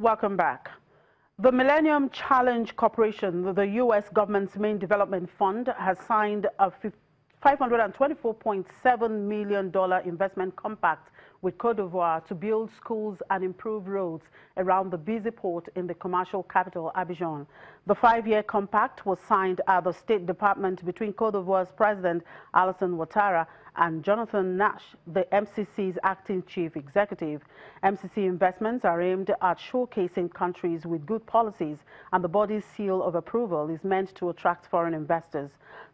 Welcome back. The Millennium Challenge Corporation, the U.S. government's main development fund, has signed a $524.7 million investment compact with Côte d'Ivoire to build schools and improve roads around the busy port in the commercial capital, Abidjan. The 5-year compact was signed at the State Department between Côte d'Ivoire's President Alassane Ouattara and Jonathan Nash, the MCC's acting chief executive. MCC investments are aimed at showcasing countries with good policies, and the body's seal of approval is meant to attract foreign investors.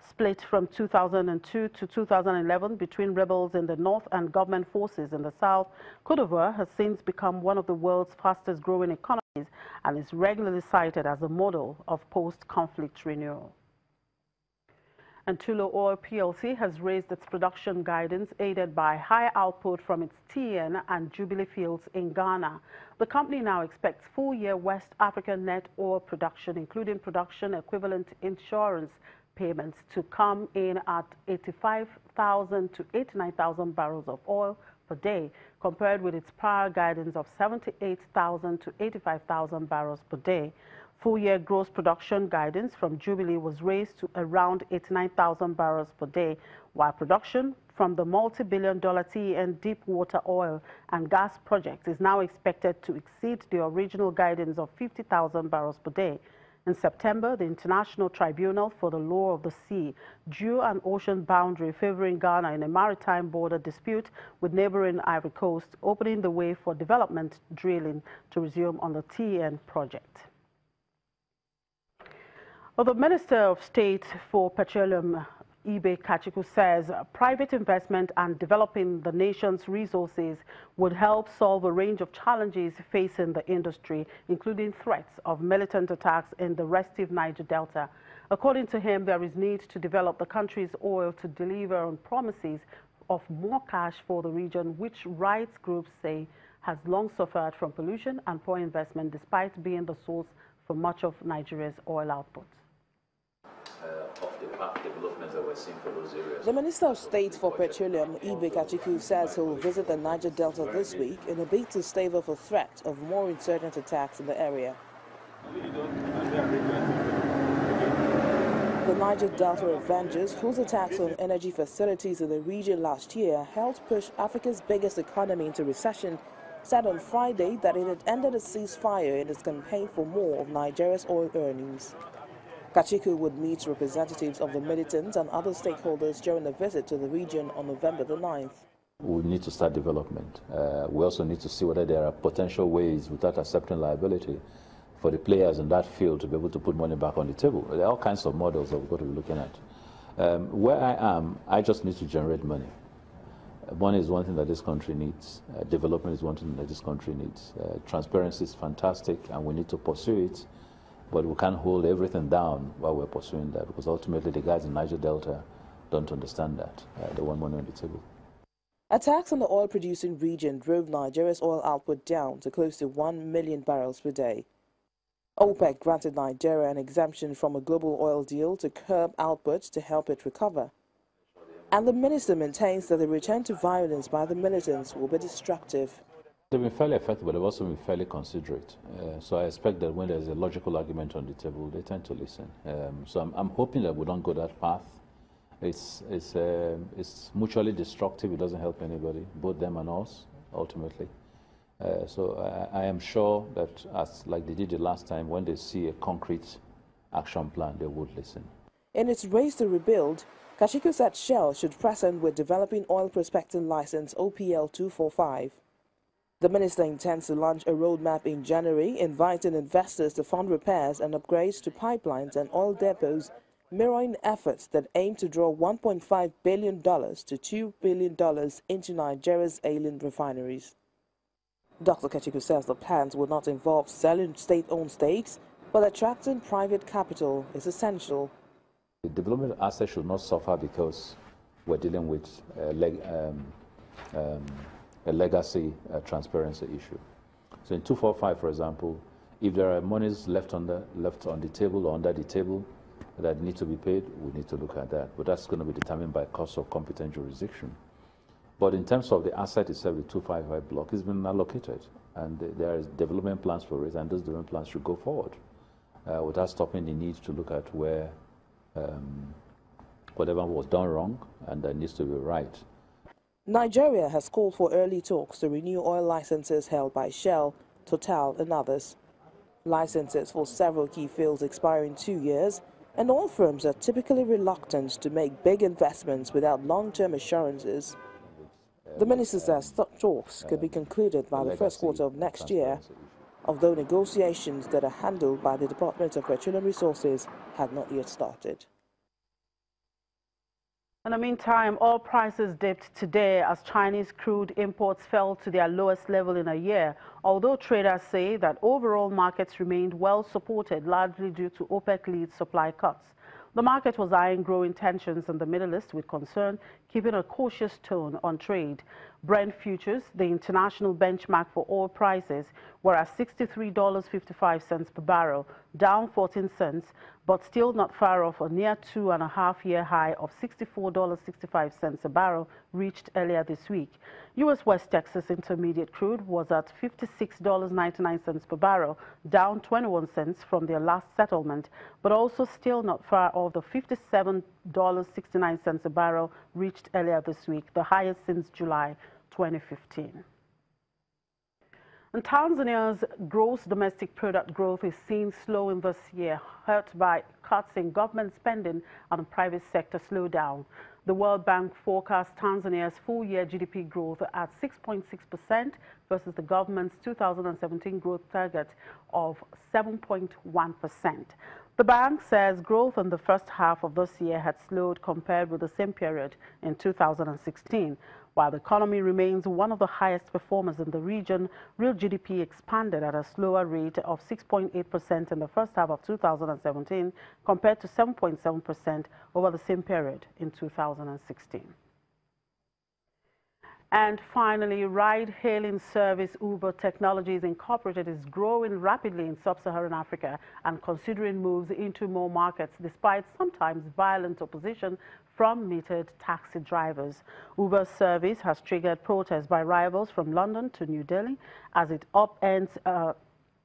Split from 2002 to 2011 between rebels in the north and government forces in the south, Côte d'Ivoire has since become one of the world's fastest growing economies and is regularly cited as a model of post-conflict renewal. And Tullow Oil PLC has raised its production guidance, aided by higher output from its TN and Jubilee fields in Ghana. The company now expects full-year West African net oil production, including production equivalent insurance payments, to come in at 85,000 to 89,000 barrels of oil per day, compared with its prior guidance of 78,000 to 85,000 barrels per day. Full-year gross production guidance from Jubilee was raised to around 89,000 barrels per day, while production from the multi-billion-dollar TN deepwater oil and gas project is now expected to exceed the original guidance of 50,000 barrels per day. In September, the International Tribunal for the Law of the Sea drew an ocean boundary favoring Ghana in a maritime border dispute with neighboring Ivory Coast, opening the way for development drilling to resume on the TN project. Well, the Minister of State for Petroleum, Ibe Kachiku, says private investment and developing the nation's resources would help solve a range of challenges facing the industry, including threats of militant attacks in the restive Niger Delta. According to him, there is need to develop the country's oil to deliver on promises of more cash for the region, which rights groups say has long suffered from pollution and poor investment, despite being the source for much of Nigeria's oil output. Of the park developments that we're seeing for those areas. The Minister of State for Petroleum, Ibe Kachiku, says he will visit the Niger Delta this week in a bid to stave off a threat of more insurgent attacks in the area. The Niger Delta Avengers, whose attacks on energy facilities in the region last year helped push Africa's biggest economy into recession, said on Friday that it had ended a ceasefire in its campaign for more of Nigeria's oil earnings. Kachiku would meet representatives of the militants and other stakeholders during a visit to the region on November the 9th. We need to start development. We also need to see whether there are potential ways, without accepting liability, for the players in that field to be able to put money back on the table. There are all kinds of models that we've got to be looking at. Where I am, I just need to generate money. Money is one thing that this country needs. Development is one thing that this country needs. Transparency is fantastic, and we need to pursue it. But we can't hold everything down while we're pursuing that, because ultimately the guys in Niger Delta don't understand that. They want money on the table. Attacks on the oil-producing region drove Nigeria's oil output down to close to 1 million barrels per day. OPEC granted Nigeria an exemption from a global oil deal to curb output to help it recover. And the minister maintains that the return to violence by the militants will be destructive. They've been fairly effective, but they've also been fairly considerate. So I expect that when there's a logical argument on the table, they tend to listen. So I'm hoping that we don't go that path. It's mutually destructive. It doesn't help anybody, both them and us, ultimately. So I am sure that, as like they did the last time, when they see a concrete action plan, they would listen. In its race to rebuild, Kachiku said Shell should press on with developing oil prospecting license OPL 245. The minister intends to launch a roadmap in January, inviting investors to fund repairs and upgrades to pipelines and oil depots, mirroring efforts that aim to draw $1.5 billion to $2 billion into Nigeria's ailing refineries. Dr. Kachiku says the plans will not involve selling state-owned stakes, but attracting private capital is essential. The development assets should not suffer because we're dealing with a legacy transparency issue. So in 245, for example, if there are monies left on the table or under the table that need to be paid, we need to look at that. But that's going to be determined by cost of competent jurisdiction. But in terms of the asset itself, the 255 block has been allocated, and there is development plans for it, and those development plans should go forward without stopping the need to look at where whatever was done wrong and that needs to be right. Nigeria has called for early talks to renew oil licenses held by Shell, Total and others. Licenses for several key fields expire in 2 years, and oil firms are typically reluctant to make big investments without long-term assurances. The minister says talks could be concluded by the first quarter of next year, although negotiations that are handled by the Department of Petroleum Resources had not yet started. In the meantime, oil prices dipped today as Chinese crude imports fell to their lowest level in a year, although traders say that overall markets remained well supported, largely due to OPEC-led supply cuts. The market was eyeing growing tensions in the Middle East with concern, keeping a cautious tone on trade. Brent futures, the international benchmark for oil prices, were at $63.55 per barrel, down 14 cents, but still not far off a near 2.5-year high of $64.65 a barrel reached earlier this week. U.S. West Texas Intermediate crude was at $56.99 per barrel, down 21 cents from their last settlement, but also still not far off the $57.69 a barrel reached earlier this week, the highest since July 2015. And Tanzania's gross domestic product growth is seen slowing this year, hurt by cuts in government spending and private sector slowdown. The World Bank forecasts Tanzania's full-year GDP growth at 6.6% versus the government's 2017 growth target of 7.1%. The bank says growth in the first half of this year had slowed compared with the same period in 2016. While the economy remains one of the highest performers in the region, real GDP expanded at a slower rate of 6.8% in the first half of 2017 compared to 7.7% over the same period in 2016. And finally, ride-hailing service Uber Technologies Incorporated is growing rapidly in sub-Saharan Africa and considering moves into more markets despite sometimes violent opposition from metered taxi drivers. Uber's service has triggered protests by rivals from London to New Delhi as it upends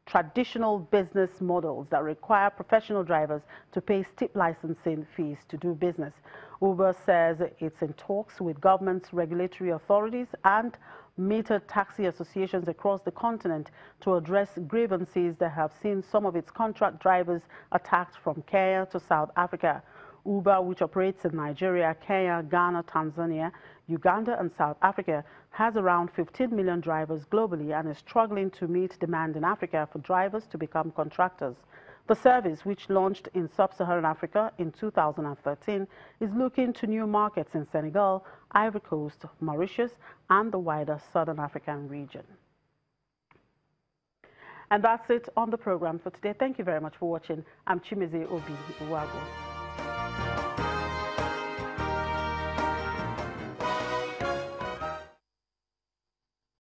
traditional business models that require professional drivers to pay steep licensing fees to do business. Uber says it's in talks with governments, regulatory authorities, and metered taxi associations across the continent to address grievances that have seen some of its contract drivers attacked from Kenya to South Africa. Uber, which operates in Nigeria, Kenya, Ghana, Tanzania, Uganda, and South Africa, has around 15 million drivers globally and is struggling to meet demand in Africa for drivers to become contractors. The service, which launched in sub-Saharan Africa in 2013, is looking to new markets in Senegal, Ivory Coast, Mauritius, and the wider Southern African region. And that's it on the program for today. Thank you very much for watching. I'm Chimeze Obi Uwago.